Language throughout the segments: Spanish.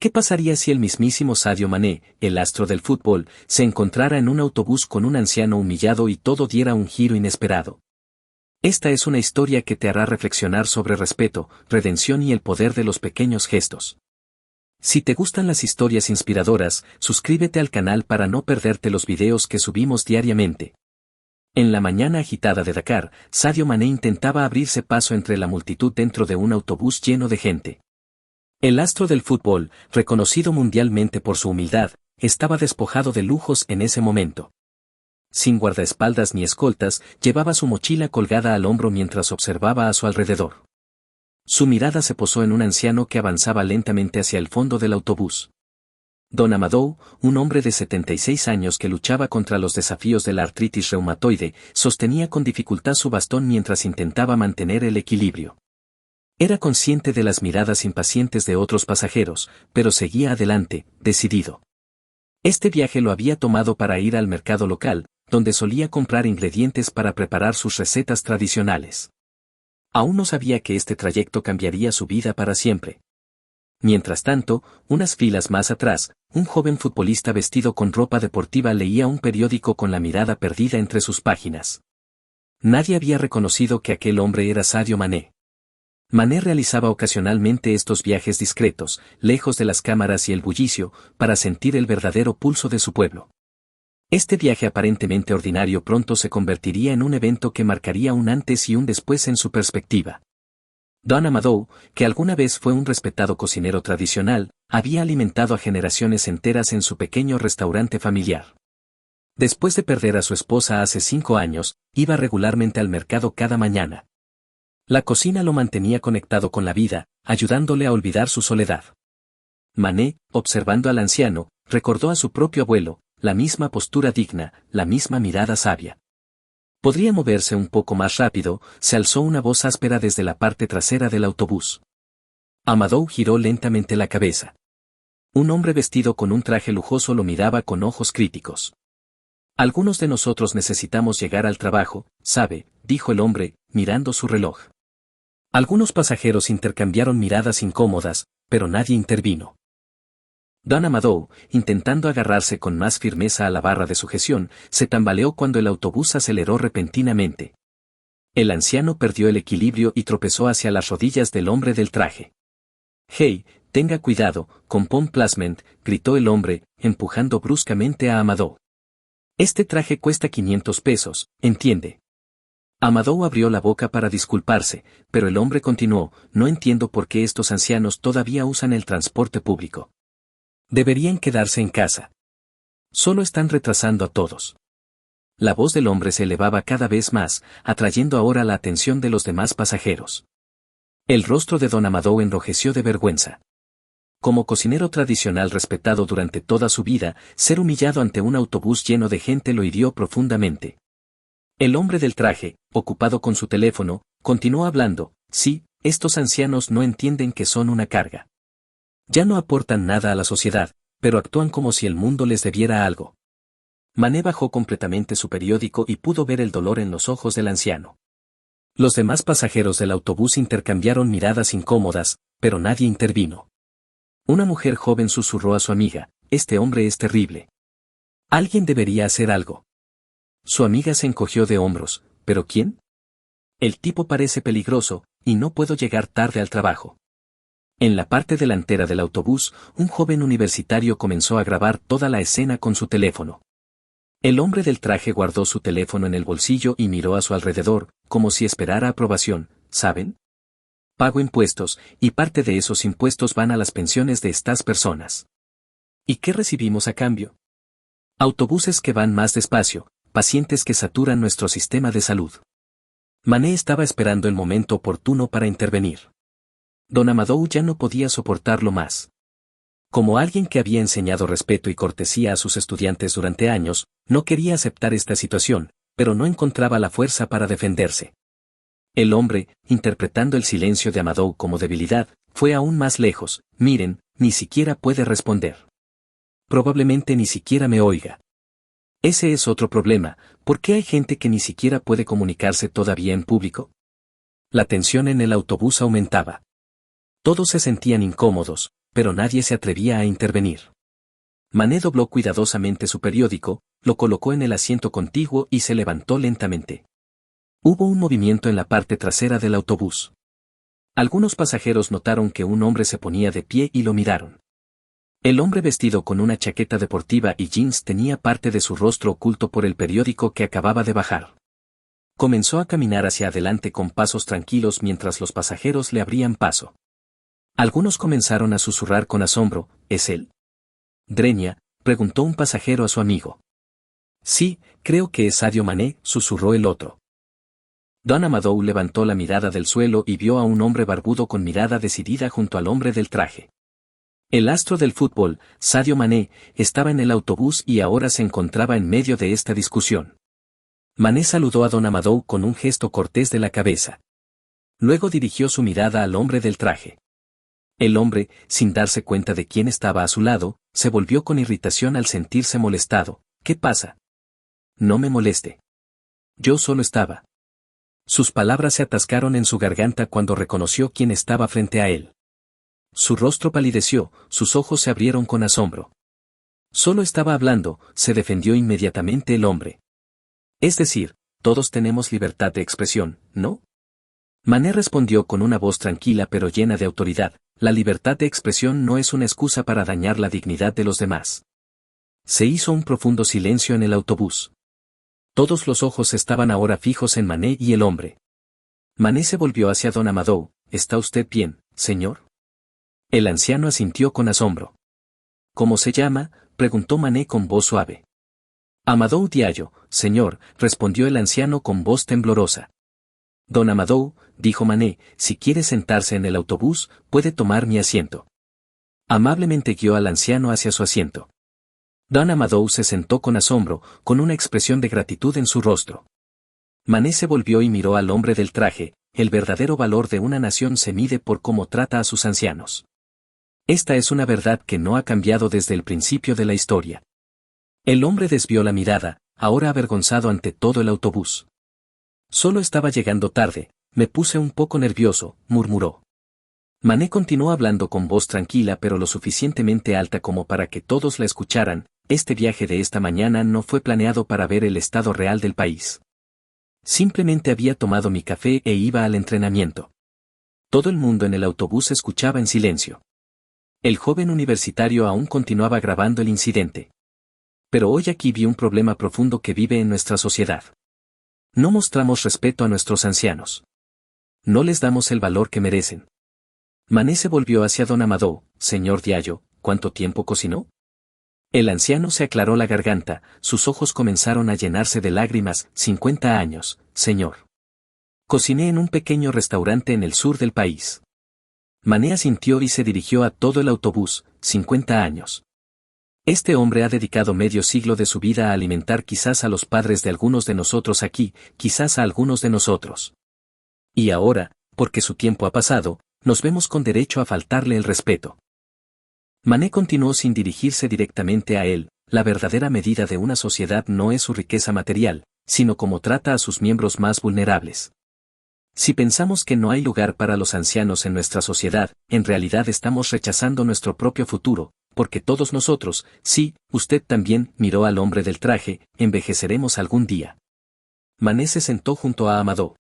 ¿Qué pasaría si el mismísimo Sadio Mané, el astro del fútbol, se encontrara en un autobús con un anciano humillado y todo diera un giro inesperado? Esta es una historia que te hará reflexionar sobre respeto, redención y el poder de los pequeños gestos. Si te gustan las historias inspiradoras, suscríbete al canal para no perderte los videos que subimos diariamente. En la mañana agitada de Dakar, Sadio Mané intentaba abrirse paso entre la multitud dentro de un autobús lleno de gente. El astro del fútbol, reconocido mundialmente por su humildad, estaba despojado de lujos en ese momento. Sin guardaespaldas ni escoltas, llevaba su mochila colgada al hombro mientras observaba a su alrededor. Su mirada se posó en un anciano que avanzaba lentamente hacia el fondo del autobús. Don Amadou, un hombre de 76 años que luchaba contra los desafíos de la artritis reumatoide, sostenía con dificultad su bastón mientras intentaba mantener el equilibrio. Era consciente de las miradas impacientes de otros pasajeros, pero seguía adelante, decidido. Este viaje lo había tomado para ir al mercado local, donde solía comprar ingredientes para preparar sus recetas tradicionales. Aún no sabía que este trayecto cambiaría su vida para siempre. Mientras tanto, unas filas más atrás, un joven futbolista vestido con ropa deportiva leía un periódico con la mirada perdida entre sus páginas. Nadie había reconocido que aquel hombre era Sadio Mané. Mané realizaba ocasionalmente estos viajes discretos, lejos de las cámaras y el bullicio, para sentir el verdadero pulso de su pueblo. Este viaje aparentemente ordinario pronto se convertiría en un evento que marcaría un antes y un después en su perspectiva. Don Amadou, que alguna vez fue un respetado cocinero tradicional, había alimentado a generaciones enteras en su pequeño restaurante familiar. Después de perder a su esposa hace 5 años, iba regularmente al mercado cada mañana. La cocina lo mantenía conectado con la vida, ayudándole a olvidar su soledad. Mané, observando al anciano, recordó a su propio abuelo, la misma postura digna, la misma mirada sabia. Podría moverse un poco más rápido, se alzó una voz áspera desde la parte trasera del autobús. Amadou giró lentamente la cabeza. Un hombre vestido con un traje lujoso lo miraba con ojos críticos. Algunos de nosotros necesitamos llegar al trabajo, ¿sabe?, dijo el hombre, mirando su reloj. Algunos pasajeros intercambiaron miradas incómodas, pero nadie intervino. Don Amadou, intentando agarrarse con más firmeza a la barra de sujeción, se tambaleó cuando el autobús aceleró repentinamente. El anciano perdió el equilibrio y tropezó hacia las rodillas del hombre del traje. «Hey, tenga cuidado, compón placement», gritó el hombre, empujando bruscamente a Amadou. «Este traje cuesta 500 pesos, ¿entiende?» Amadou abrió la boca para disculparse, pero el hombre continuó: «No entiendo por qué estos ancianos todavía usan el transporte público. Deberían quedarse en casa. Solo están retrasando a todos». La voz del hombre se elevaba cada vez más, atrayendo ahora la atención de los demás pasajeros. El rostro de Don Amadou enrojeció de vergüenza. Como cocinero tradicional respetado durante toda su vida, ser humillado ante un autobús lleno de gente lo hirió profundamente. El hombre del traje, ocupado con su teléfono, continuó hablando: «Sí, estos ancianos no entienden que son una carga. Ya no aportan nada a la sociedad, pero actúan como si el mundo les debiera algo». Mané bajó completamente su periódico y pudo ver el dolor en los ojos del anciano. Los demás pasajeros del autobús intercambiaron miradas incómodas, pero nadie intervino. Una mujer joven susurró a su amiga: «Este hombre es terrible. Alguien debería hacer algo». Su amiga se encogió de hombros: «¿Pero quién? El tipo parece peligroso, y no puedo llegar tarde al trabajo». En la parte delantera del autobús, un joven universitario comenzó a grabar toda la escena con su teléfono. El hombre del traje guardó su teléfono en el bolsillo y miró a su alrededor, como si esperara aprobación. «¿Saben? Pago impuestos, y parte de esos impuestos van a las pensiones de estas personas. ¿Y qué recibimos a cambio? Autobuses que van más despacio, pacientes que saturan nuestro sistema de salud». Mané estaba esperando el momento oportuno para intervenir. Don Amadou ya no podía soportarlo más. Como alguien que había enseñado respeto y cortesía a sus estudiantes durante años, no quería aceptar esta situación, pero no encontraba la fuerza para defenderse. El hombre, interpretando el silencio de Amadou como debilidad, fue aún más lejos: «Miren, ni siquiera puede responder. Probablemente ni siquiera me oiga. Ese es otro problema. ¿Por qué hay gente que ni siquiera puede comunicarse todavía en público?». La tensión en el autobús aumentaba. Todos se sentían incómodos, pero nadie se atrevía a intervenir. Mané dobló cuidadosamente su periódico, lo colocó en el asiento contiguo y se levantó lentamente. Hubo un movimiento en la parte trasera del autobús. Algunos pasajeros notaron que un hombre se ponía de pie y lo miraron. El hombre vestido con una chaqueta deportiva y jeans tenía parte de su rostro oculto por el periódico que acababa de bajar. Comenzó a caminar hacia adelante con pasos tranquilos mientras los pasajeros le abrían paso. Algunos comenzaron a susurrar con asombro, ¿es él? Dreña, preguntó un pasajero a su amigo. Sí, creo que es Sadio Mané, susurró el otro. Don Amadou levantó la mirada del suelo y vio a un hombre barbudo con mirada decidida junto al hombre del traje. El astro del fútbol, Sadio Mané, estaba en el autobús y ahora se encontraba en medio de esta discusión. Mané saludó a Don Amadou con un gesto cortés de la cabeza. Luego dirigió su mirada al hombre del traje. El hombre, sin darse cuenta de quién estaba a su lado, se volvió con irritación al sentirse molestado. ¿Qué pasa? No me moleste. Yo solo estaba. Sus palabras se atascaron en su garganta cuando reconoció quién estaba frente a él. Su rostro palideció, sus ojos se abrieron con asombro. Solo estaba hablando, se defendió inmediatamente el hombre. Es decir, todos tenemos libertad de expresión, ¿no? Mané respondió con una voz tranquila pero llena de autoridad, la libertad de expresión no es una excusa para dañar la dignidad de los demás. Se hizo un profundo silencio en el autobús. Todos los ojos estaban ahora fijos en Mané y el hombre. Mané se volvió hacia Don Amadou, ¿está usted bien, señor? El anciano asintió con asombro. ¿Cómo se llama?, preguntó Mané con voz suave. Amadou Diallo, señor, respondió el anciano con voz temblorosa. Don Amadou, dijo Mané, si quiere sentarse en el autobús, puede tomar mi asiento. Amablemente guió al anciano hacia su asiento. Don Amadou se sentó con asombro, con una expresión de gratitud en su rostro. Mané se volvió y miró al hombre del traje, el verdadero valor de una nación se mide por cómo trata a sus ancianos. Esta es una verdad que no ha cambiado desde el principio de la historia. El hombre desvió la mirada, ahora avergonzado ante todo el autobús. Solo estaba llegando tarde, me puse un poco nervioso, murmuró. Mané continuó hablando con voz tranquila pero lo suficientemente alta como para que todos la escucharan, este viaje de esta mañana no fue planeado para ver el estado real del país. Simplemente había tomado mi café e iba al entrenamiento. Todo el mundo en el autobús escuchaba en silencio. El joven universitario aún continuaba grabando el incidente. Pero hoy aquí vi un problema profundo que vive en nuestra sociedad. No mostramos respeto a nuestros ancianos. No les damos el valor que merecen. Mané se volvió hacia Don Amadou, señor Diallo, ¿cuánto tiempo cocinó? El anciano se aclaró la garganta, sus ojos comenzaron a llenarse de lágrimas, 50 años, señor. Cociné en un pequeño restaurante en el sur del país. Mané asintió y se dirigió a todo el autobús, 50 años. Este hombre ha dedicado medio siglo de su vida a alimentar quizás a los padres de algunos de nosotros aquí, quizás a algunos de nosotros. Y ahora, porque su tiempo ha pasado, nos vemos con derecho a faltarle el respeto. Mané continuó sin dirigirse directamente a él, la verdadera medida de una sociedad no es su riqueza material, sino cómo trata a sus miembros más vulnerables. Si pensamos que no hay lugar para los ancianos en nuestra sociedad, en realidad estamos rechazando nuestro propio futuro, porque todos nosotros, sí, usted también, miró al hombre del traje, envejeceremos algún día. Mané se sentó junto a Amadou.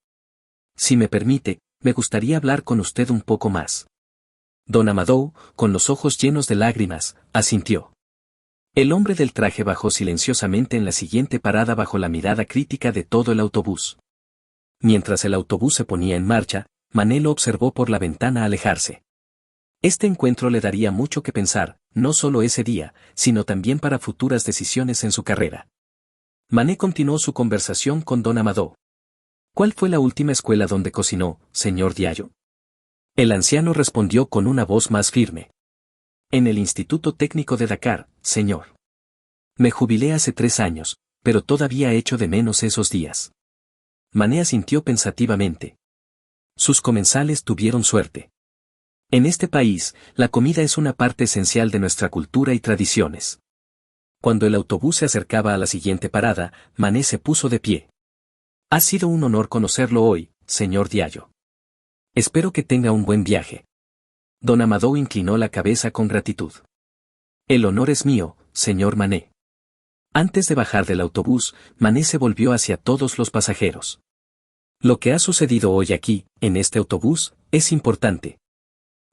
Si me permite, me gustaría hablar con usted un poco más. Don Amadou, con los ojos llenos de lágrimas, asintió. El hombre del traje bajó silenciosamente en la siguiente parada bajo la mirada crítica de todo el autobús. Mientras el autobús se ponía en marcha, Mané lo observó por la ventana alejarse. Este encuentro le daría mucho que pensar, no solo ese día, sino también para futuras decisiones en su carrera. Mané continuó su conversación con Don Amadou. ¿Cuál fue la última escuela donde cocinó, señor Diallo? El anciano respondió con una voz más firme. En el Instituto Técnico de Dakar, señor. Me jubilé hace 3 años, pero todavía echo de menos esos días. Mané asintió pensativamente. Sus comensales tuvieron suerte. En este país, la comida es una parte esencial de nuestra cultura y tradiciones. Cuando el autobús se acercaba a la siguiente parada, Mané se puso de pie. Ha sido un honor conocerlo hoy, señor Diallo. Espero que tenga un buen viaje. Don Amadou inclinó la cabeza con gratitud. El honor es mío, señor Mané. Antes de bajar del autobús, Mané se volvió hacia todos los pasajeros. Lo que ha sucedido hoy aquí, en este autobús, es importante.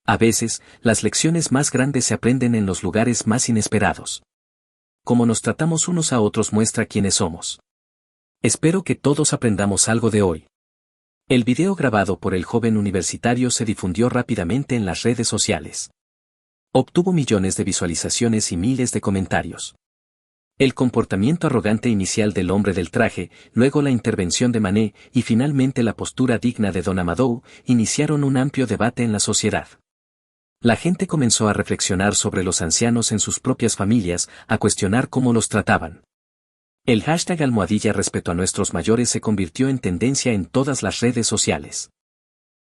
A veces, las lecciones más grandes se aprenden en los lugares más inesperados. Cómo nos tratamos unos a otros muestra quiénes somos. Espero que todos aprendamos algo de hoy. El video grabado por el joven universitario se difundió rápidamente en las redes sociales. Obtuvo millones de visualizaciones y miles de comentarios. El comportamiento arrogante inicial del hombre del traje, luego la intervención de Mané y finalmente la postura digna de Don Amadou, iniciaron un amplio debate en la sociedad. La gente comenzó a reflexionar sobre los ancianos en sus propias familias, a cuestionar cómo los trataban. El hashtag #respeto a nuestros mayores se convirtió en tendencia en todas las redes sociales.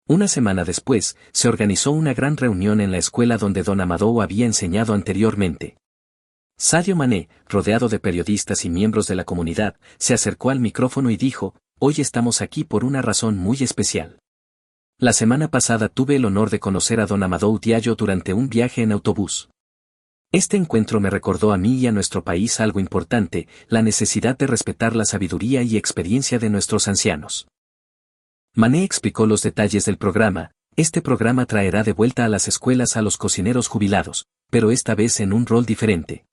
Una semana después, se organizó una gran reunión en la escuela donde Don Amadou había enseñado anteriormente. Sadio Mané, rodeado de periodistas y miembros de la comunidad, se acercó al micrófono y dijo: «Hoy estamos aquí por una razón muy especial. La semana pasada tuve el honor de conocer a Don Amadou Diallo durante un viaje en autobús. Este encuentro me recordó a mí y a nuestro país algo importante, la necesidad de respetar la sabiduría y experiencia de nuestros ancianos». Mané explicó los detalles del programa. Este programa traerá de vuelta a las escuelas a los cocineros jubilados, pero esta vez en un rol diferente.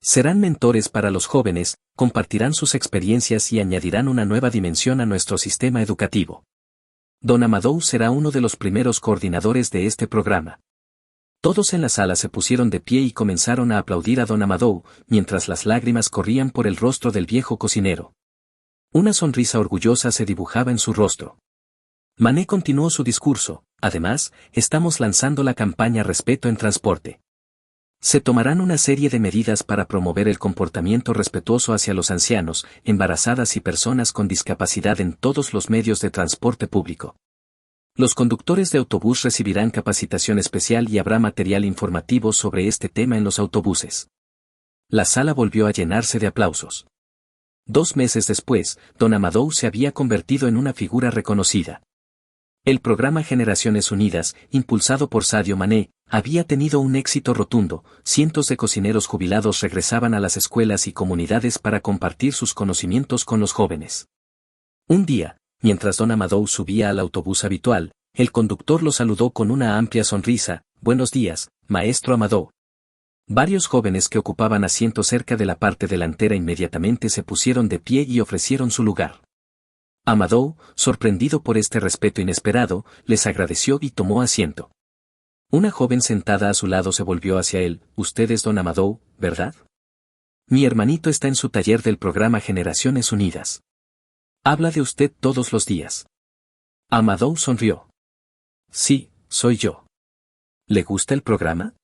Serán mentores para los jóvenes, compartirán sus experiencias y añadirán una nueva dimensión a nuestro sistema educativo. Don Amadou será uno de los primeros coordinadores de este programa. Todos en la sala se pusieron de pie y comenzaron a aplaudir a Don Amadou, mientras las lágrimas corrían por el rostro del viejo cocinero. Una sonrisa orgullosa se dibujaba en su rostro. Mané continuó su discurso: «Además, estamos lanzando la campaña Respeto en Transporte. Se tomarán una serie de medidas para promover el comportamiento respetuoso hacia los ancianos, embarazadas y personas con discapacidad en todos los medios de transporte público. Los conductores de autobús recibirán capacitación especial y habrá material informativo sobre este tema en los autobuses». La sala volvió a llenarse de aplausos. 2 meses después, Don Amadou se había convertido en una figura reconocida. El programa Generaciones Unidas, impulsado por Sadio Mané, había tenido un éxito rotundo. Cientos de cocineros jubilados regresaban a las escuelas y comunidades para compartir sus conocimientos con los jóvenes. Un día, mientras Don Amadou subía al autobús habitual, el conductor lo saludó con una amplia sonrisa: «Buenos días, maestro Amadou». Varios jóvenes que ocupaban asientos cerca de la parte delantera inmediatamente se pusieron de pie y ofrecieron su lugar. Amadou, sorprendido por este respeto inesperado, les agradeció y tomó asiento. Una joven sentada a su lado se volvió hacia él: «Usted es Don Amadou, ¿verdad? Mi hermanito está en su taller del programa Generaciones Unidas. Habla de usted todos los días». Amadou sonrió. «Sí, soy yo». «¿Le gusta el programa?».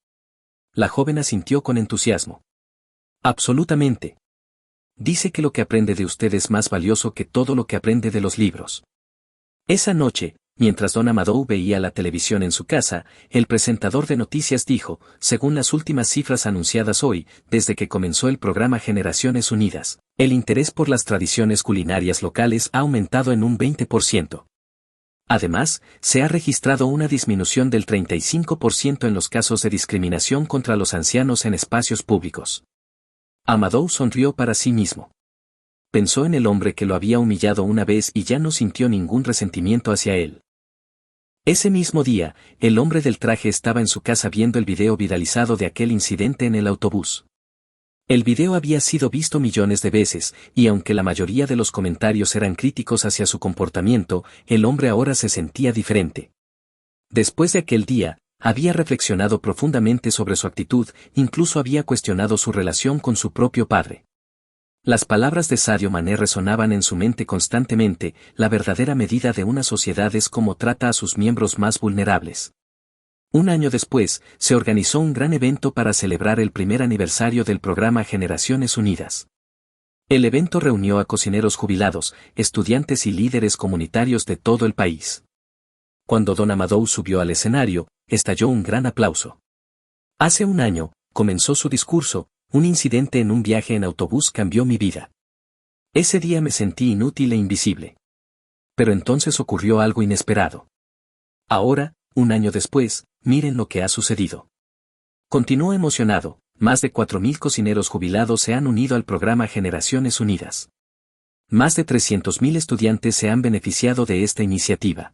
La joven asintió con entusiasmo. «Absolutamente. Dice que lo que aprende de usted es más valioso que todo lo que aprende de los libros». Esa noche, mientras Don Amadou veía la televisión en su casa, el presentador de noticias dijo: «Según las últimas cifras anunciadas hoy, desde que comenzó el programa Generaciones Unidas, el interés por las tradiciones culinarias locales ha aumentado en un 20%. Además, se ha registrado una disminución del 35% en los casos de discriminación contra los ancianos en espacios públicos». Amadou sonrió para sí mismo. Pensó en el hombre que lo había humillado una vez y ya no sintió ningún resentimiento hacia él. Ese mismo día, el hombre del traje estaba en su casa viendo el video viralizado de aquel incidente en el autobús. El video había sido visto millones de veces, y aunque la mayoría de los comentarios eran críticos hacia su comportamiento, el hombre ahora se sentía diferente. Después de aquel día, había reflexionado profundamente sobre su actitud, incluso había cuestionado su relación con su propio padre. Las palabras de Sadio Mané resonaban en su mente constantemente: la verdadera medida de una sociedad es cómo trata a sus miembros más vulnerables. Un año después, se organizó un gran evento para celebrar el primer aniversario del programa Generaciones Unidas. El evento reunió a cocineros jubilados, estudiantes y líderes comunitarios de todo el país. Cuando Don Amadou subió al escenario, estalló un gran aplauso. «Hace un año», comenzó su discurso, «un incidente en un viaje en autobús cambió mi vida. Ese día me sentí inútil e invisible. Pero entonces ocurrió algo inesperado. Ahora, un año después, miren lo que ha sucedido. Continuó emocionado, más de 4.000 cocineros jubilados se han unido al programa Generaciones Unidas. Más de 300.000 estudiantes se han beneficiado de esta iniciativa.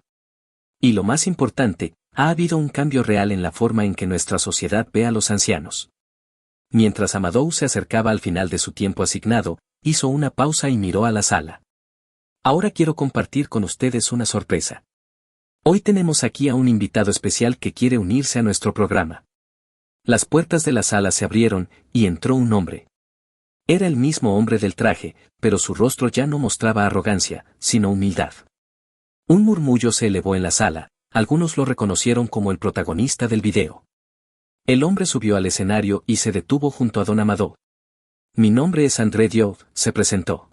Y lo más importante, ha habido un cambio real en la forma en que nuestra sociedad ve a los ancianos. Mientras Amadou se acercaba al final de su tiempo asignado, hizo una pausa y miró a la sala. Ahora quiero compartir con ustedes una sorpresa. Hoy tenemos aquí a un invitado especial que quiere unirse a nuestro programa. Las puertas de la sala se abrieron, y entró un hombre. Era el mismo hombre del traje, pero su rostro ya no mostraba arrogancia, sino humildad. Un murmullo se elevó en la sala, algunos lo reconocieron como el protagonista del video. El hombre subió al escenario y se detuvo junto a don Amadou. Mi nombre es André Diop, se presentó.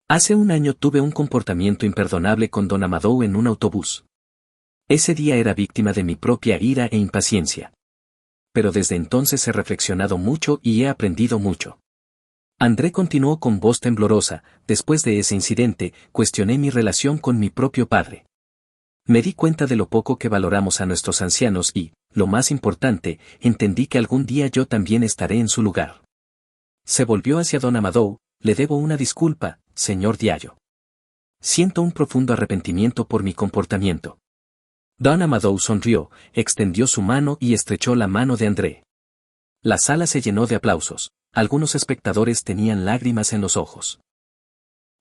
Hace un año tuve un comportamiento imperdonable con don Amadou en un autobús. Ese día era víctima de mi propia ira e impaciencia. Pero desde entonces he reflexionado mucho y he aprendido mucho. André continuó con voz temblorosa, después de ese incidente, cuestioné mi relación con mi propio padre. Me di cuenta de lo poco que valoramos a nuestros ancianos y, lo más importante, entendí que algún día yo también estaré en su lugar. Se volvió hacia don Amadou, le debo una disculpa, señor Diallo. Siento un profundo arrepentimiento por mi comportamiento. Don Amadou sonrió, extendió su mano y estrechó la mano de André. La sala se llenó de aplausos, algunos espectadores tenían lágrimas en los ojos.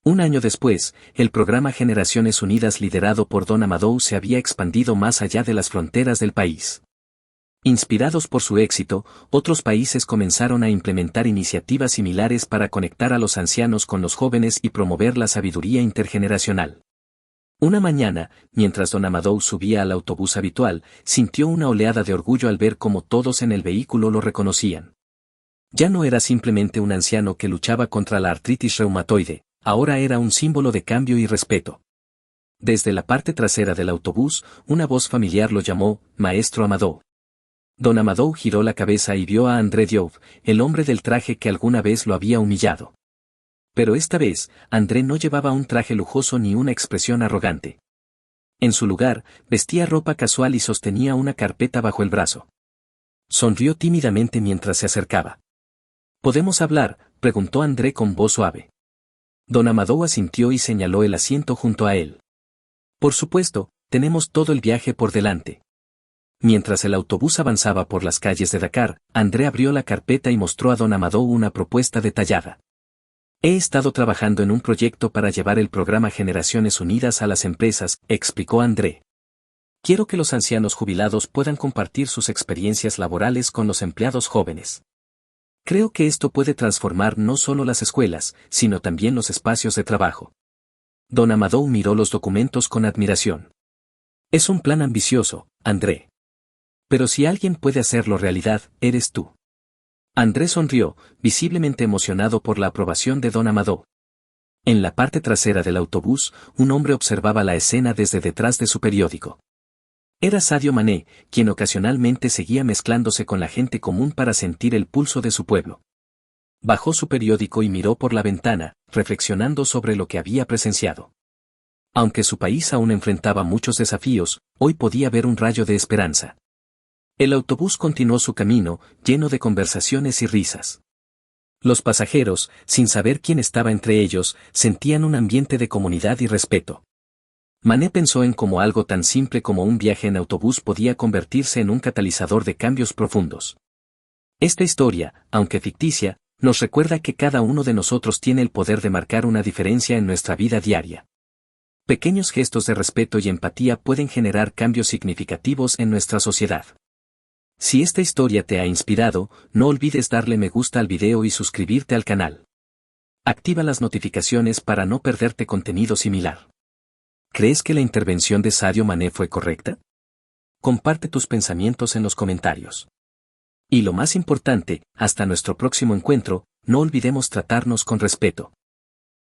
Un año después, el programa Generaciones Unidas liderado por don Amadou se había expandido más allá de las fronteras del país. Inspirados por su éxito, otros países comenzaron a implementar iniciativas similares para conectar a los ancianos con los jóvenes y promover la sabiduría intergeneracional. Una mañana, mientras don Amadou subía al autobús habitual, sintió una oleada de orgullo al ver cómo todos en el vehículo lo reconocían. Ya no era simplemente un anciano que luchaba contra la artritis reumatoide, ahora era un símbolo de cambio y respeto. Desde la parte trasera del autobús, una voz familiar lo llamó, Maestro Amadou. Don Amadou giró la cabeza y vio a André Diop, el hombre del traje que alguna vez lo había humillado. Pero esta vez, André no llevaba un traje lujoso ni una expresión arrogante. En su lugar, vestía ropa casual y sostenía una carpeta bajo el brazo. Sonrió tímidamente mientras se acercaba. ¿Podemos hablar?, preguntó André con voz suave. Don Amadou asintió y señaló el asiento junto a él. Por supuesto, tenemos todo el viaje por delante. Mientras el autobús avanzaba por las calles de Dakar, André abrió la carpeta y mostró a don Amadou una propuesta detallada. He estado trabajando en un proyecto para llevar el programa Generaciones Unidas a las empresas, explicó André. Quiero que los ancianos jubilados puedan compartir sus experiencias laborales con los empleados jóvenes. Creo que esto puede transformar no solo las escuelas, sino también los espacios de trabajo. Don Amadou miró los documentos con admiración. Es un plan ambicioso, André. Pero si alguien puede hacerlo realidad, eres tú. André sonrió, visiblemente emocionado por la aprobación de don Amadou. En la parte trasera del autobús, un hombre observaba la escena desde detrás de su periódico. Era Sadio Mané, quien ocasionalmente seguía mezclándose con la gente común para sentir el pulso de su pueblo. Bajó su periódico y miró por la ventana, reflexionando sobre lo que había presenciado. Aunque su país aún enfrentaba muchos desafíos, hoy podía ver un rayo de esperanza. El autobús continuó su camino, lleno de conversaciones y risas. Los pasajeros, sin saber quién estaba entre ellos, sentían un ambiente de comunidad y respeto. Mané pensó en cómo algo tan simple como un viaje en autobús podía convertirse en un catalizador de cambios profundos. Esta historia, aunque ficticia, nos recuerda que cada uno de nosotros tiene el poder de marcar una diferencia en nuestra vida diaria. Pequeños gestos de respeto y empatía pueden generar cambios significativos en nuestra sociedad. Si esta historia te ha inspirado, no olvides darle me gusta al video y suscribirte al canal. Activa las notificaciones para no perderte contenido similar. ¿Crees que la intervención de Sadio Mané fue correcta? Comparte tus pensamientos en los comentarios. Y lo más importante, hasta nuestro próximo encuentro, no olvidemos tratarnos con respeto.